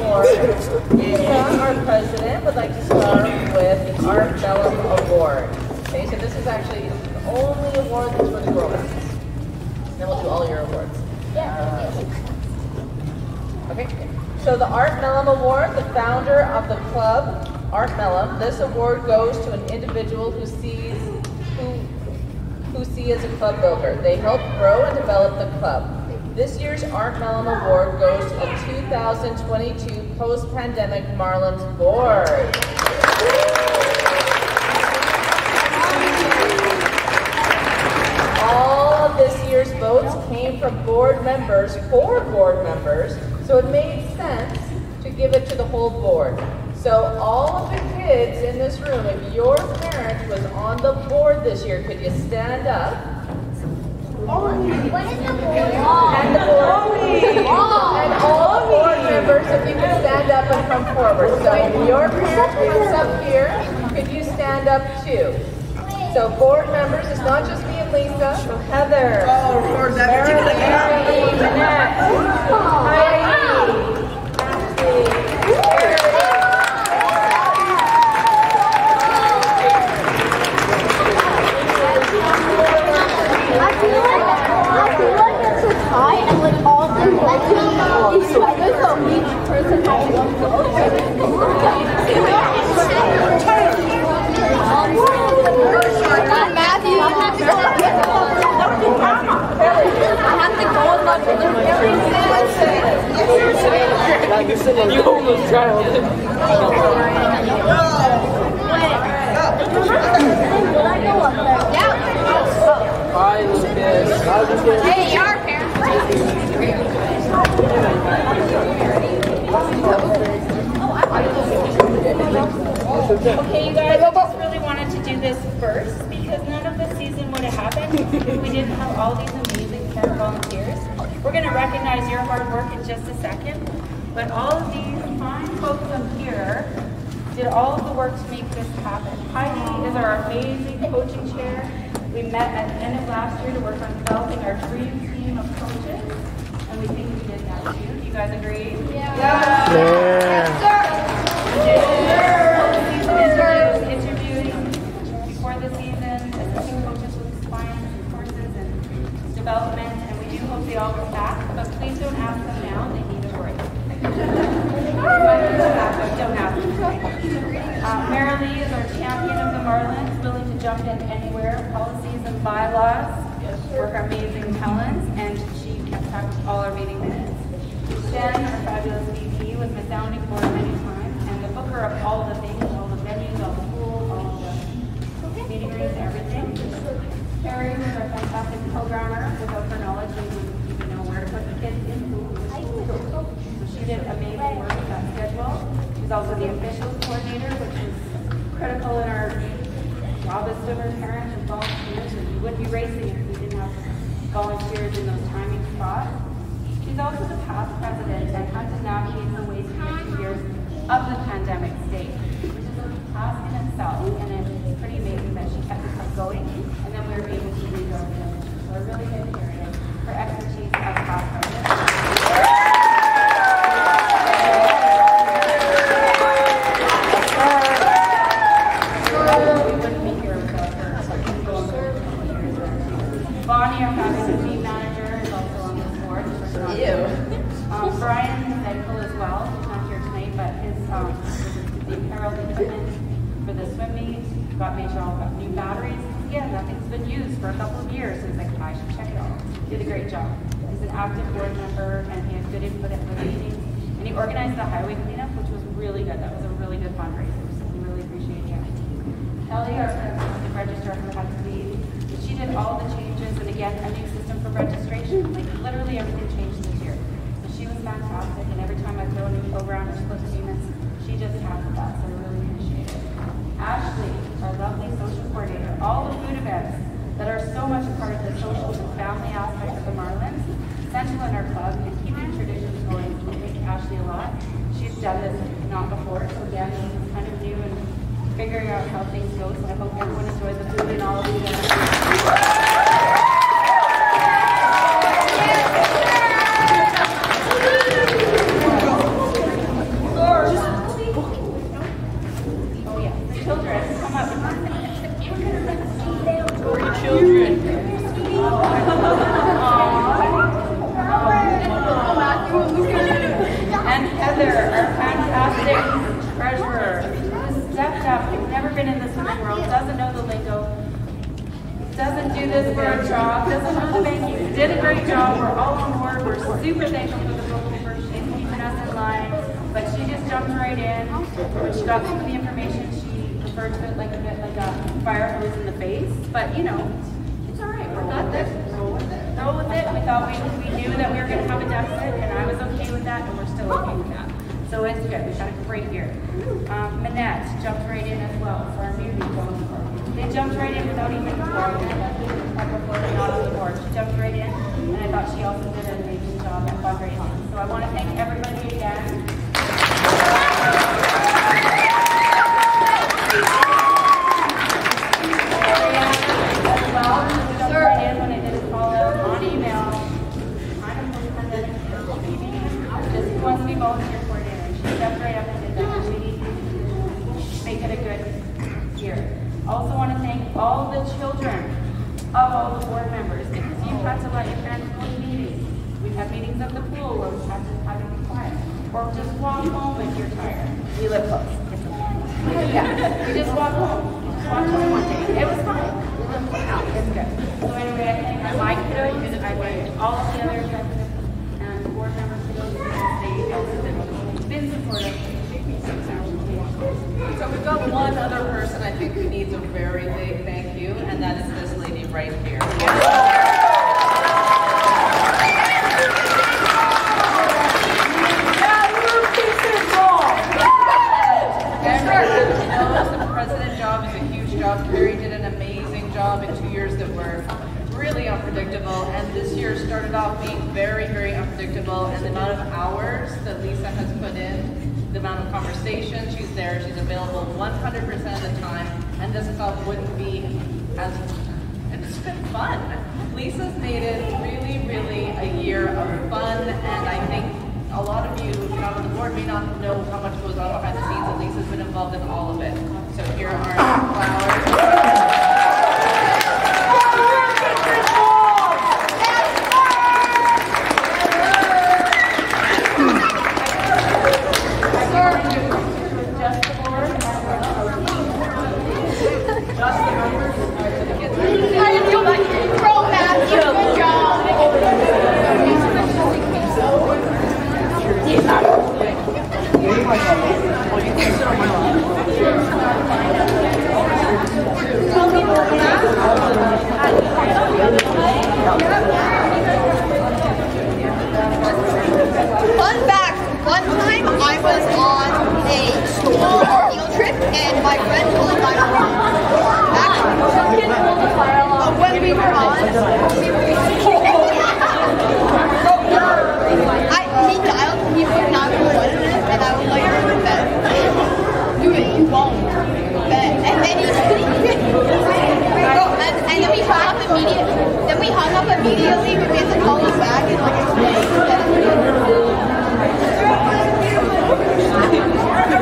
Our president would like to start with the Art Bellum Award. Okay, so this is actually the only award that's for the grown-ups. Then we'll do all your awards. Okay, so the Art Bellum Award, the founder of the club, Art Bellum, this award goes to an individual who see as a club builder. They help grow and develop the club. This year's Art Bellum Award goes to the 2022 Post-Pandemic Marlins Board. All of this year's votes came from board members, 4 board members, so it made sense to give it to the whole board. So all of the kids in this room, if your parent was on the board this year, could you stand up? And the all board members, if you could stand up and come forward. So if your parent comes up here, could you stand up too? So board members, it's not just me and Lisa, so Heather, Mary, Jeanette, Heidi, and like all the each person has one vote. Matthew, I have to go and look at the You almost child. Will I go up there? Yeah. Hi, Lucas. Hey, your parents. Okay, you guys, I just really wanted to do this first because none of the season would have happened if we didn't have all these amazing parent volunteers. We're going to recognize your hard work in just a second, but all of these fine folks up here did all of the work to make this happen. Heidi is our amazing coaching chair. We met at the end of last year to work on developing our dream team of coaches, and we think we did that too. Do you guys agree? Yeah. Interviewing before the season, assisting coaches with clients and courses and development, and we do hope they all come back, but please don't ask them now, they need a break. Don't ask them. Marilee is our champion of the Marlins, willing to jump in anywhere, policies and bylaws, work our amazing talents, and she kept track of all our meeting minutes. Jen, our fabulous VP, was my sounding board many times, and the booker of all the things, all the venues, all the pools, all the meeting rooms, everything. Carrie was our fantastic programmer. Without her knowledge, we wouldn't even know where to put the kids in school. So she did amazing work with that schedule. She's also the officials coordinator, which is critical in our job as swimmer parents and volunteers, and we wouldn't be racing if we didn't have volunteers in those timing spots. She's also the past president and had to navigate her way through the 2 years of the pandemic state, which is a task in itself, and it's pretty amazing that she kept us going, and then we were able to read our village. So I really did hear it. Her expertise as past president. Bonnie, our fabulous team manager, is also on this board. Brian is thankful as well. He's not here tonight, but his the apparel equipment for the swim meet made sure all got new batteries. Again, nothing's been used for a couple of years. So he's like, I should check it out. Did a great job. He's an active board member, and he had good input at the meetings. And he organized the highway cleanup, which was really good. That was a really good fundraiser. So we really appreciate him. Ellie, our registrar who had to leave, she did all the changes, and again, a new system for registration. Like literally everything changed this year. So she was fantastic, and every time I throw a new program or split payments, she just has that. So I really appreciate it. Ashley, our lovely social coordinator, all the food events that are so much a part of the social and family aspect of the Marlins, central in our club, and keeping traditions going. We thank Ashley a lot. She's done this not before, so again, this is kind of new and figuring out how things go. So I hope everyone enjoys the food and all of these. doesn't do this for a job, doesn't have to thank you. You did a great job. We're all on board. We're super thankful for the bookkeeper. She's keeping us in line. But she just jumped right in. When she got some of the information, she referred to it like a bit like a fire hose in the face. But you know, it's all right. We got this. Roll with it. Roll with it. We thought we knew that we were going to have a deficit, and I was okay with that, and we're still okay with that. So it's good. We've got a great year. Manette jumped right in as well for our newbie board. They jumped right in without even before they got on the board. She jumped right in, and I thought she also did an amazing job at fundraising. So I want to thank everybody again. As well, she jumped right in when I did a call out on email. Kind of post-pandemic, just wants to be volunteer coordinator. She stepped right up and did that. We need to make it a good year. Also want to thank all the children of all the board members, because you've had to let your parents go to meetings. We've had meetings at the pool where we've had to have to be quiet. Or just walk home if you're tired. We live close. It's okay. Yeah, we just walk home. Just walked home one day. It was fine. We live close. It's good. So anyway, I thank my kiddos. I thank all of the other executives and board members kiddos because they have been supportive. So we've got one other person I think who needs a very big thank you, and that is this lady right here. The president job is a huge job. Carrie did an amazing job in 2 years that were really unpredictable, and this year started off being very, very unpredictable, and the amount of hours that Lisa has put in, the amount of conversation, she's there, she's available 100% of the time, and this club wouldn't be as, it's been fun. Lisa's made it really, really a year of fun, and I think a lot of you not on the board may not know how much goes on behind the scenes, and Lisa's been involved in all of it. So here are flowers. Fun fact, one time I was on a school field trip and my friend pulled my phone. When we were on, he dialed me for not recording it, and I was like, bet. Do it, you won't. Bet. And then he and then we hung up immediately. But we had to call him back and like explain that.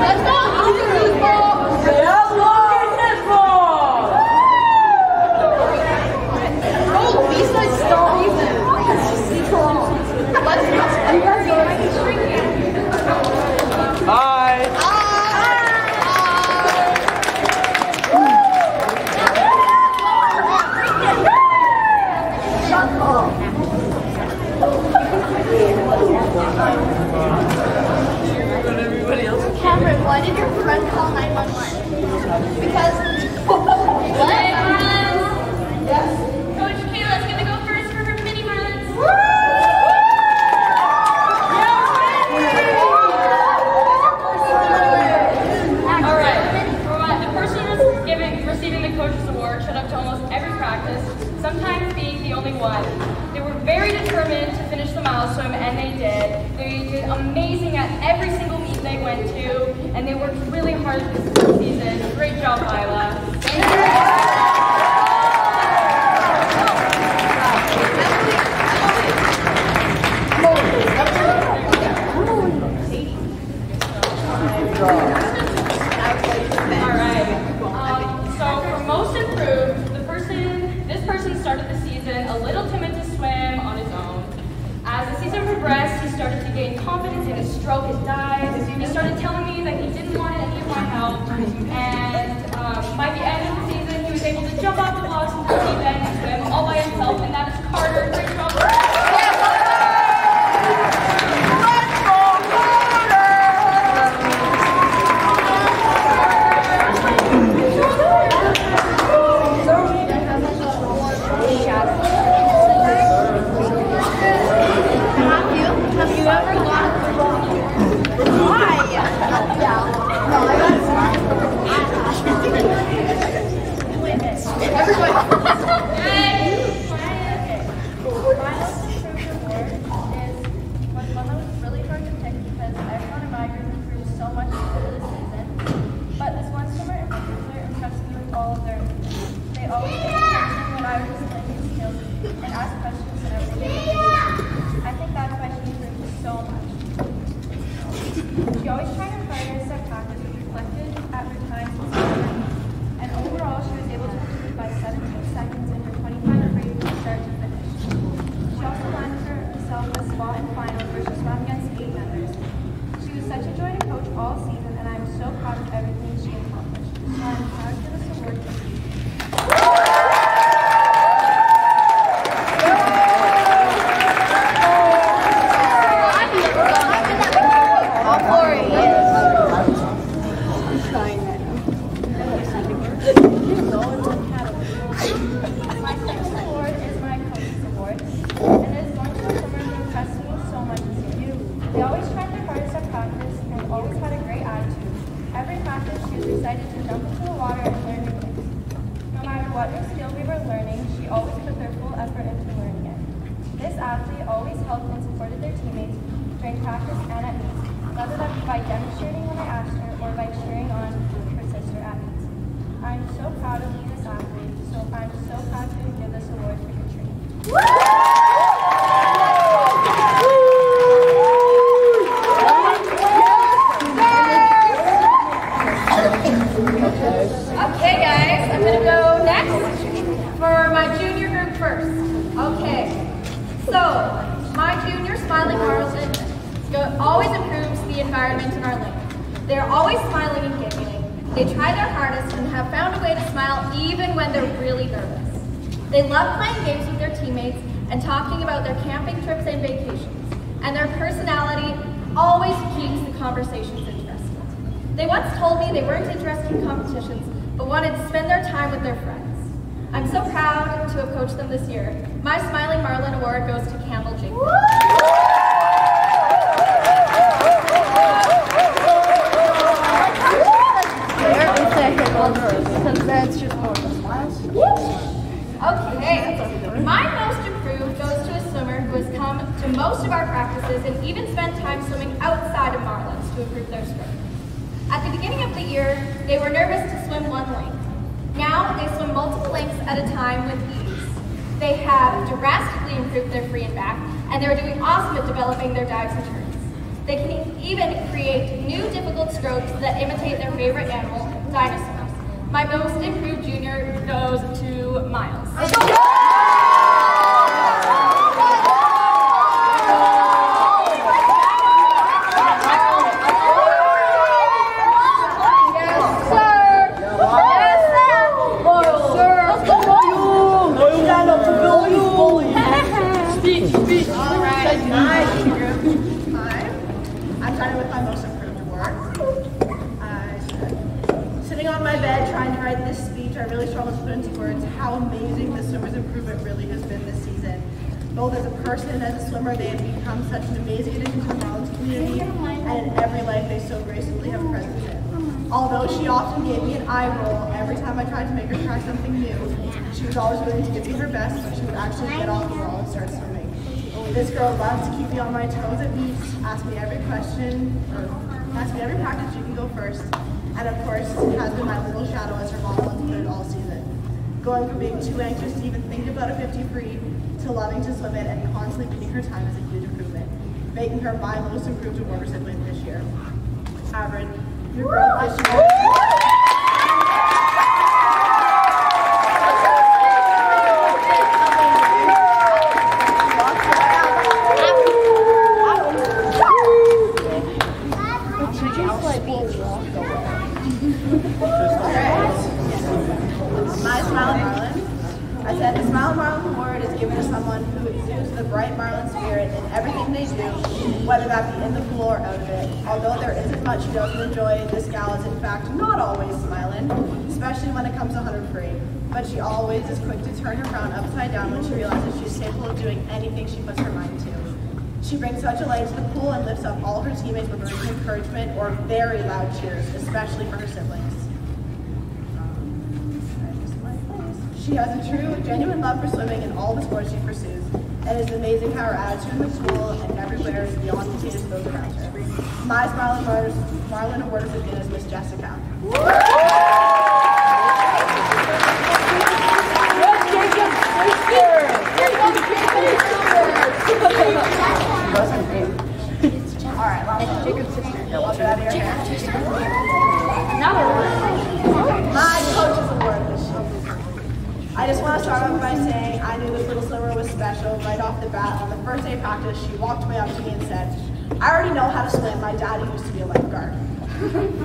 Let's go! Oh, Lisa is still leaving. Let's go. Hi. Cameron, why did your friend call 911? Because yes. Coach Kayla's gonna go first for her mini Marlins. All right. The person receiving the coach's award showed up to almost every practice, sometimes being the only one. They were very determined to finish the milestone, and they did. They did amazing at every single meet they went to, and they worked really hard this season. Great job, Lila. Thank you. All right. So for most improved, this person started the season a little timid to swim on his own. As the season progressed, he started to gain confidence in his stroke, his dives. He started telling me that he didn't want any of my help. And by the end of the season, he was able to jump off the blocks into the deep end Carter, great job. Have you ever gone why? One that was really hard to pick because everyone in my group improved so much over the season. But this one swimmer in particular impressed me with all of their improvements. They always paid attention when I was displaying new skills and asked questions and everything. I think that's why she improved so much. She always tried her hardest at practice, which reflected at her times in swimming. And overall, she was able to improve by 17 seconds in her 25 free from start to finish. She also landed for herself a spot in finals where she swam against 8 members. She was such a joy to coach all season, and I'm so proud of everything she accomplished. So I'm proud to give this award to you. My coach's award is my coach's award, and it is going to a swimmer who impressed me so much this year. They always tried their hardest at practice and always had a great attitude. Every practice, she was excited to jump into the water and learn new things. No matter what new skill we were learning, she always put their full effort into learning it. This athlete always helped and supported their teammates during practice and at meets, whether that be by demonstrating when I asked her or by cheering on her sister at meets. I'm so proud of this athlete, so I'm so proud to give this award to Katrina. Okay, guys, I'm gonna go next for my junior group first. Okay, so my junior Smiling Marlins always improves the environment in our lane. They're always smiling and giggling. They try their hardest and have found a way to smile even when they're really nervous. They love playing games with their teammates and talking about their camping trips and vacations. And their personality always keeps the conversations interesting. They once told me they weren't interested in competitions, but wanted to spend their time with their friends. I'm so proud to have coached them this year. My Smiling Marlin Award goes to Campbell Jacob. Okay, my most improved goes to a swimmer who has come to most of our practices and even spent time swimming outside of Marlins to improve their stroke. At the beginning of the year, they were nervous to swim one length. Now they swim multiple lengths at a time with ease. They have drastically improved their free and back, and they're doing awesome at developing their dives and turns. They can even create new difficult strokes that imitate their favorite animal, dinosaurs. My most improved junior goes to Miles. I'm starting with my most improved award. Sitting on my bed trying to write this speech, I really struggled to put into words how amazing the swimmer's improvement really has been this season. Both as a person and as a swimmer, they have become such an amazing addition to the Marlins community, and in every life they so gracefully have presence in. Although she often gave me an eye roll every time I tried to make her try something new, she was always willing to give me her best when she would actually get off the wall and start swimming. This girl loves to keep me on my toes at meets, ask me every question, or ask me every practice you can go first, and of course has been my little shadow as her mom wants to put it all season. Going from being too anxious to even think about a 50 free to loving to swim it and constantly beating her time is a huge improvement, making her my most improved award recipient this year. Average, your girl, as she My Smiling Marlin. I said the Smiling Marlin Award is given to someone because of the bright Marlin spirit in everything they do, whether that be in the pool or out of it. Although there isn't much she doesn't enjoy, this gal is in fact not always smiling, especially when it comes to 100 free. But she always is quick to turn her frown upside down when she realizes she's capable of doing anything she puts her mind to. She brings such a light to the pool and lifts up all her teammates with words of encouragement or very loud cheers, especially for her siblings. She has a true, genuine love for swimming in all the sports she pursues, and it's amazing how her attitude in the pool and everywhere is beyond contagious to those around her. My Marlin Award recipient is Miss Jessica. Alright, last one. Jacob's sister. I'll get out of your hair. My Coach's Award this year. I just want to start off by saying I knew this little swimmer was special right off the bat. On the first day of practice, she walked way up to me and said, "I already know how to swim. My daddy used to be a lifeguard."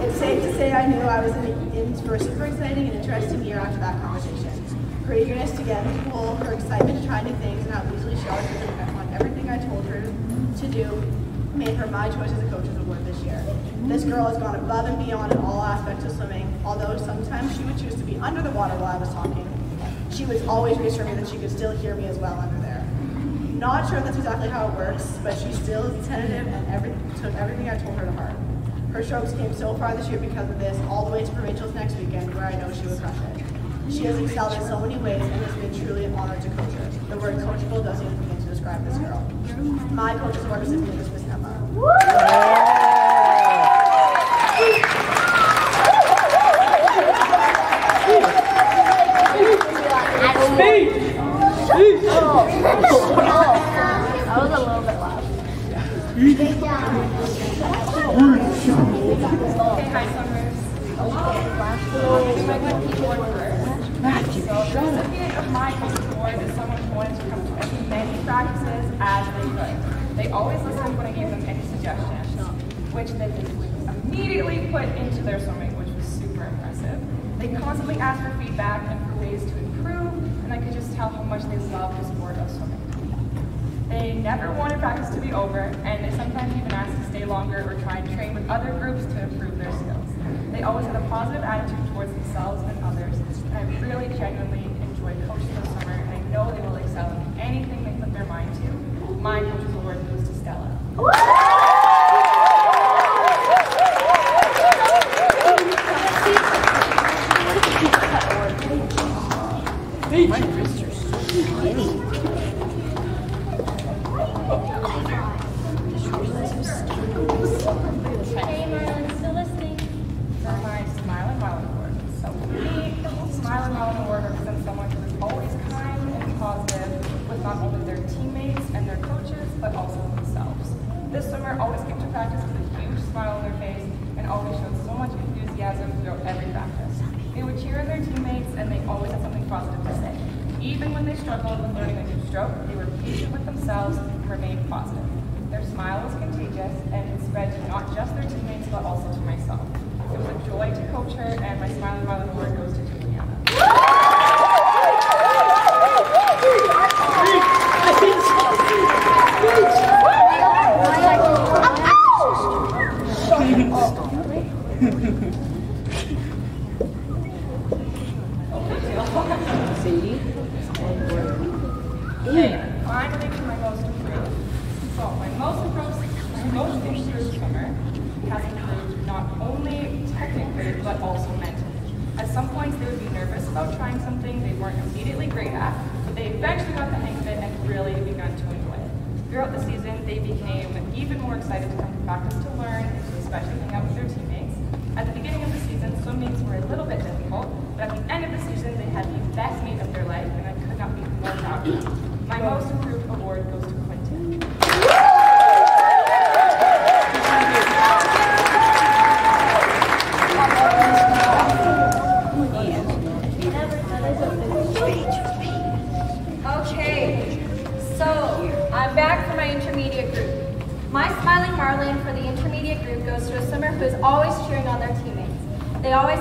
It's safe to say I knew I was in for a super exciting and interesting year after that conversation. Her eagerness to get in the pool, her excitement to try new things, and how easily she always picked up on everything I told her to do made her my choice as a Coach's Award this year. This girl has gone above and beyond in all aspects of swimming, although sometimes she would choose to be under the water while I was talking. She would always reassure me that she could still hear me as well under there. Not sure that's exactly how it works, but she still is tentative and took everything I told her to heart. Her strokes came so far this year because of this, all the way to provincials next weekend, where I know she would crush it. She has excelled in so many ways and has been truly an honor to coach her. The word coachable doesn't even begin to describe this girl. My Coach's Award recipient is Miss Emma. That was a little bit loud. Okay, hi, swimmers. So the recipient of my Coach's Award is someone who wanted to come to as many practices as they could. They always listened when I gave them any suggestions, which they immediately put into their swimming, which was super impressive. They constantly asked for feedback and for ways to improve, and I could just tell how much they love the sport of swimming. They never wanted practice to be over, and they sometimes even asked to stay longer or try and train with other groups to improve their skills. They always had a positive attitude towards themselves and others, and I really genuinely enjoyed coaching this summer, and I know they will excel in anything they put their mind to. My Coach's Award goes to Stella. Hey, Marlon, still listening. For my Smile and Marlin Award. So for me, the Smile and Marlin Award represents someone who is always kind and positive with not only their teammates and their coaches, but also themselves. This swimmer always came to practice with a huge smile on their face and always showed so much enthusiasm throughout every practice. They would cheer on their teammates and they always had something positive to say. Even when they struggled with learning a new stroke, they were patient with themselves and remained positive. Their smile was contagious and it spread to not just their teammates, but also to myself. It was a joy to coach her, and my Smile and Marlin Award goes to Juliana. Finally to my most improved. So my most improved swimmer has improved not only technically but also mentally. At some points they would be nervous about trying something they weren't immediately great at, but they eventually got the hang of it and really begun to enjoy it. Throughout the season they became even more excited to come to practice to learn and to especially hang out with their teammates. At the beginning of the season, swim meets were a little bit difficult, but at the end of the season they had the best meet of their life and I could not be more proud of them. My most improved award goes to Quentin. Okay, so I'm back for my intermediate group. My Smiling Marlin for the intermediate group goes to a swimmer who is always cheering on their teammates. They are always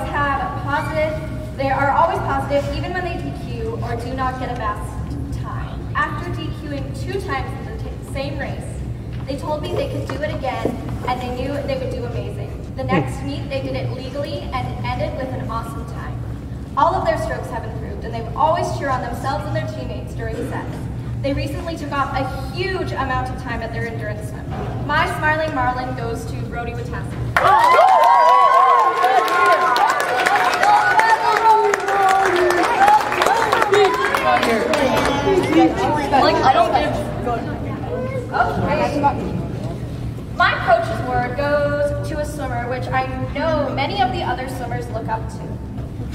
positive even when they DQ or do not get a best time. After DQing 2 times same race. They told me they could do it again, and they knew they would do amazing. The next meet, they did it legally and ended with an awesome time. All of their strokes have improved, and they've always cheered on themselves and their teammates during sets. They recently took off a huge amount of time at their endurance swim. My Smiling Marlin goes to Brody Wataski. I don't give. Okay. My coach's award goes to a swimmer which I know many of the other swimmers look up to.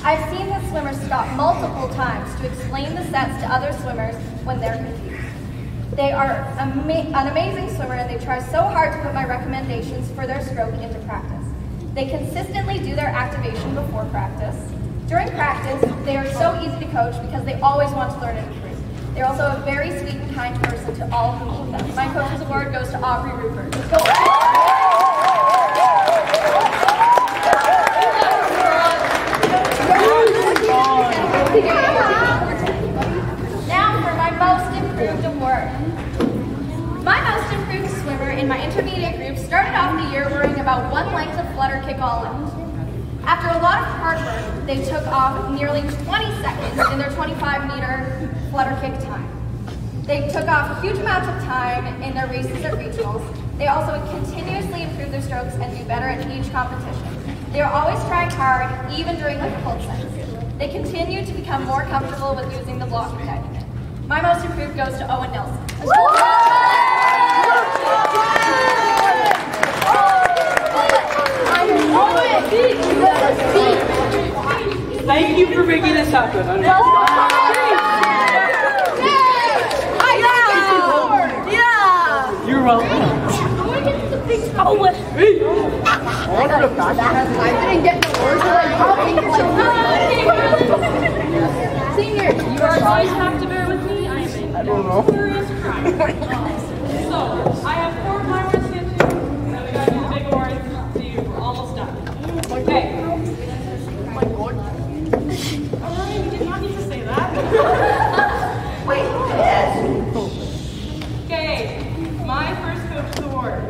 I've seen this swimmer stop multiple times to explain the sets to other swimmers when they're confused. They are an amazing swimmer, and they try so hard to put my recommendations for their stroke into practice. They consistently do their activation before practice. During practice, they are so easy to coach because they always want to learn and improve. They're also a very sweet and kind person to all who meet them. My coach's award goes to Aubrey Rupert. Let's go. Now for my most improved award. My most improved swimmer in my intermediate group started off the year wearing about one length of flutter kick all out. After a lot of hard work, they took off nearly 20 seconds in their 25-meter flutter kick time. They took off huge amounts of time in their races at regionals. They also continuously improve their strokes and do better at each competition. They are always trying hard, even during difficult sets. They continue to become more comfortable with using the blocking dynamic. My most improved goes to Owen Nelson. Thank you for making this happen. You're welcome. I didn't get the words Senior, You guys have to bear with me. I am a notorious crier. So, I have 4 of my awards to get to, and then we got to do the big awards, so you're almost done. Okay. Alright, you did not need to say that. Wait, yes. Okay, my first coach's award.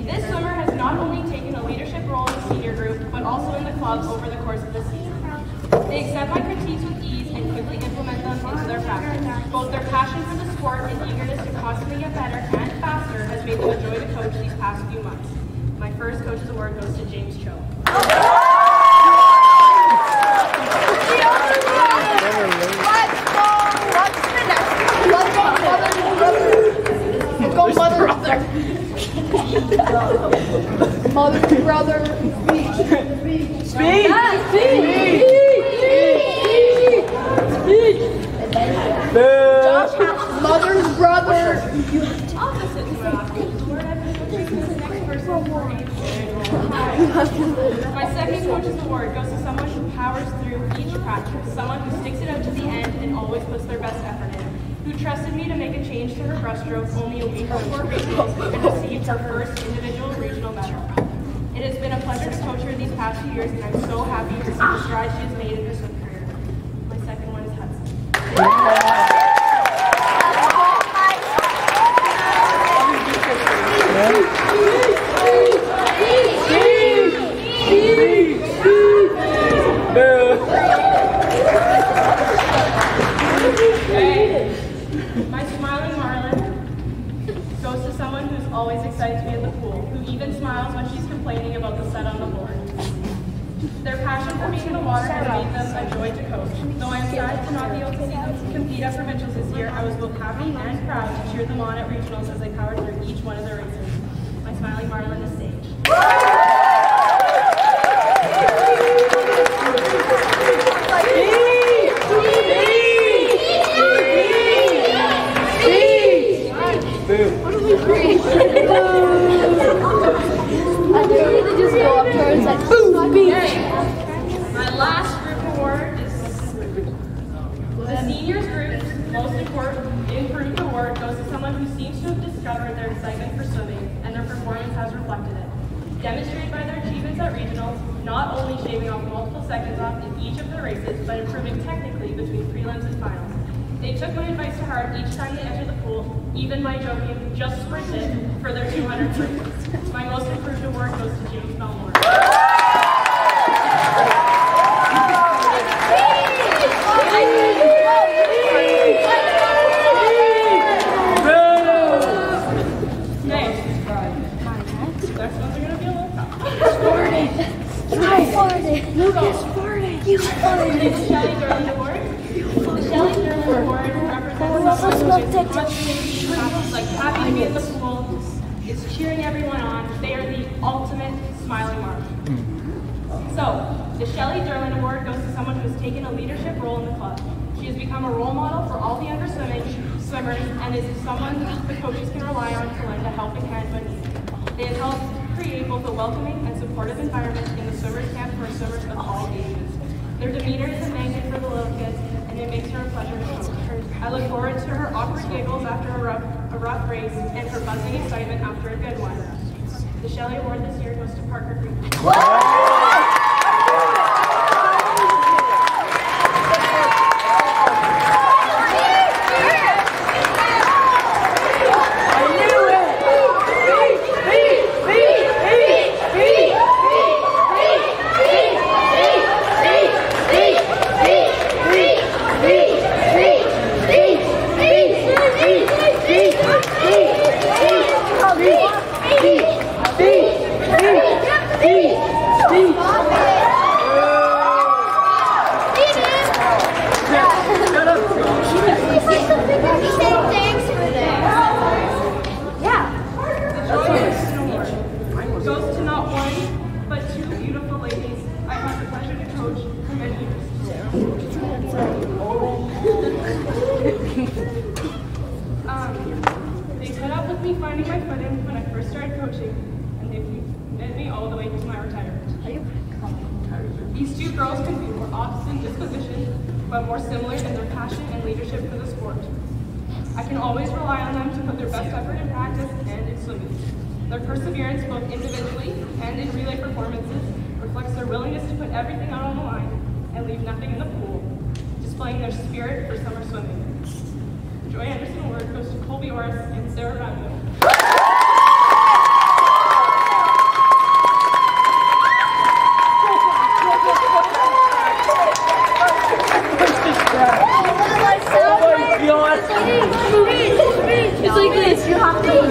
This swimmer has not only taken a leadership role in the senior group, but also in the club over the course of the season. They accept my critiques with ease and quickly implement them into their practice. Both their passion for the sport and eagerness to constantly get better and faster has made them a joy to coach these past few months. My first coach's award goes to James Cho. Mother's brother. Speak! Josh has mother's brother. Opposite to my last coach's award, I've been coaching since the next person for 8 years. My second coach's award goes to someone who powers through each practice, someone who sticks it out to the end and always puts their best effort in, who trusted me to make a change to her breaststroke only a week before regionals and received her first individual regional medal. It has been a pleasure to coach her these past few years, and I'm so happy to see the strides she has made in her swim career. My second one is Hudson. My Smiling Marlin goes to someone who's always excited to be at the pool, who even smiles when she's complaining about the set on the board. Their passion for being in the water has made them a joy to coach. Though I am sad to not be able to see them compete at provincials this year, I was both happy and proud to cheer them on at regionals as they powered through each one of their races. My Smiling Marlin is Sage. My last group award is the seniors group's most important improved award goes to someone who seems to have discovered their excitement for swimming, and their performance has reflected it. Demonstrated by their achievements at regionals, not only shaving off multiple seconds off in each of their races, but improving technically between prelims and finals. They took my advice to heart each time they entered the pool, even by joking, just sprinted for their 200 circles. My most improved award goes to James Belmore. Next ones are going to be a little tough. You farted. The Shelley Durland Award. The Shelley Durland Award represents someone who is constantly like happy to be in the pool, is cheering everyone on. They are the ultimate smiling Marlin. So, the Shelley Durland Award goes to someone who has taken a leadership role in the club. She has become a role model for all the younger swimmers and is someone the coaches can rely on to lend a helping hand when needed. They have helped create both a welcoming and supportive environment in the swimmers camp for swimmers of all ages. Their demeanor is a magnet for the little kids, and it makes her a pleasure to coach. I look forward to her awkward giggles after a rough race and her buzzing excitement after a good one. The Shelley Award this year goes to Parker Green. Goes to not one, but two beautiful ladies I had the pleasure to coach for many years. They put up with me finding my footing when I first started coaching, and they've led me all the way to my retirement. These two girls can be more opposite in disposition, but more similar in their passion and leadership for the sport. I can always rely on them to put their best effort in practice and in swimming. Their perseverance, both individually and in relay performances, reflects their willingness to put everything out on the line and leave nothing in the pool, displaying their spirit for summer swimming. The Joy Anderson Award goes to Colby Orris and Sarah Rabio. It's like this. You have to do a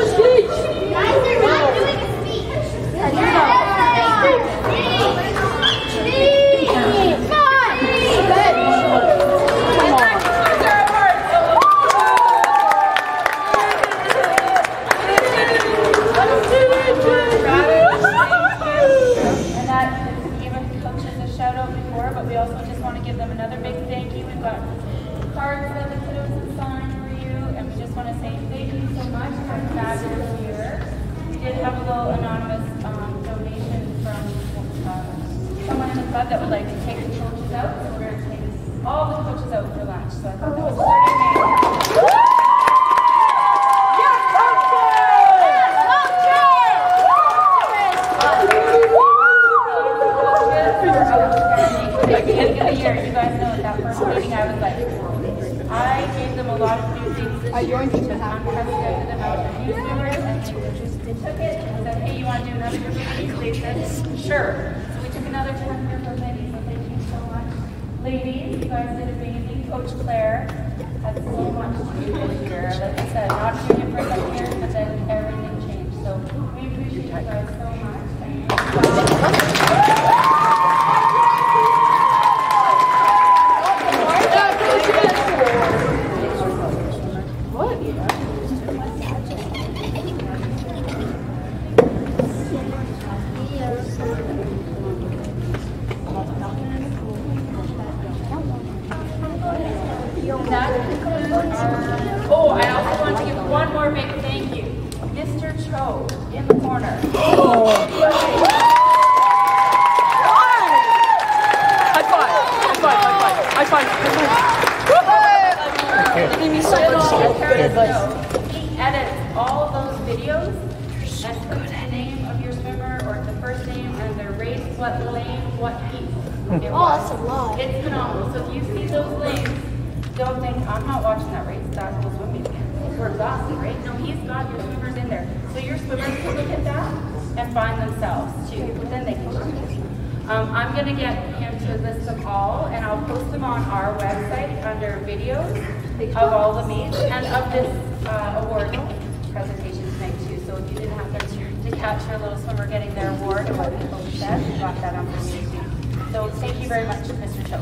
speech. Guys, they're not doing a speech. And that gave our coaches a shout out before, but we also just want to give them another big thank you. We've got cards that the kiddos have signed for you, and we just want to say thank you so much for a fabulous year. We did have a little anonymous donation from someone in the club that would like to take the coaches out, so we're going to take all the coaches out for lunch. So I thought that was pretty amazing. At the end of the year, you guys know at that first meeting, I was like, I gave them a lot of new things this year, which is unprecedented amount of new swimmers, and they took it and said, hey, you want to do another group of ladies? They said, sure. So we took another 10 group of ladies, so thank you so much. Ladies, you guys did amazing. Coach Claire had so much to do this year. Like I said, not junior for a couple years, but then everything changed. So we appreciate you guys so much. Thank you. That concludes our... Oh, I also want to give one more big thank you. Mr. Cho in the corner. Oh. High five! High five! High five! He edits all of those videos and puts the name of your swimmer or the first name and their race, what lane, what heat it was. That's a lot. It's phenomenal. So if you see those links, don't think, I'm not watching that race, that's the swimming. We're exhausted, right? No, he's got your swimmers in there. So your swimmers can look at that and find themselves too. Then they can watch it. I'm going to get him to list them all, and I'll post them on our website under videos of all the meets and of this award presentation tonight too. So if you didn't happen to catch your little swimmer getting their award or what the coach said, we got that on video too. So thank you very much, Mr. Cho.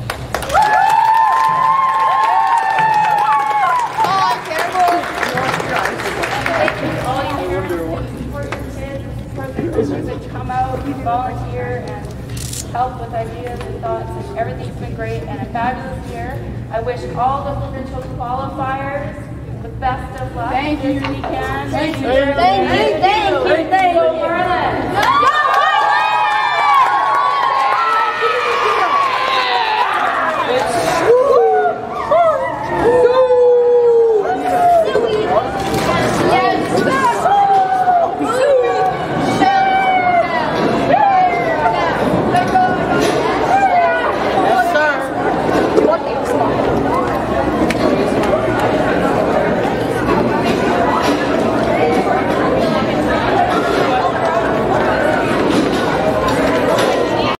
Thank you to all you parents who support your kids, support the coaches that come out, volunteer, and help with ideas and thoughts, and everything's been great and a fabulous year. I wish all the provincial qualifiers the best of luck this weekend. Thank you. Thank you. Go Marlins!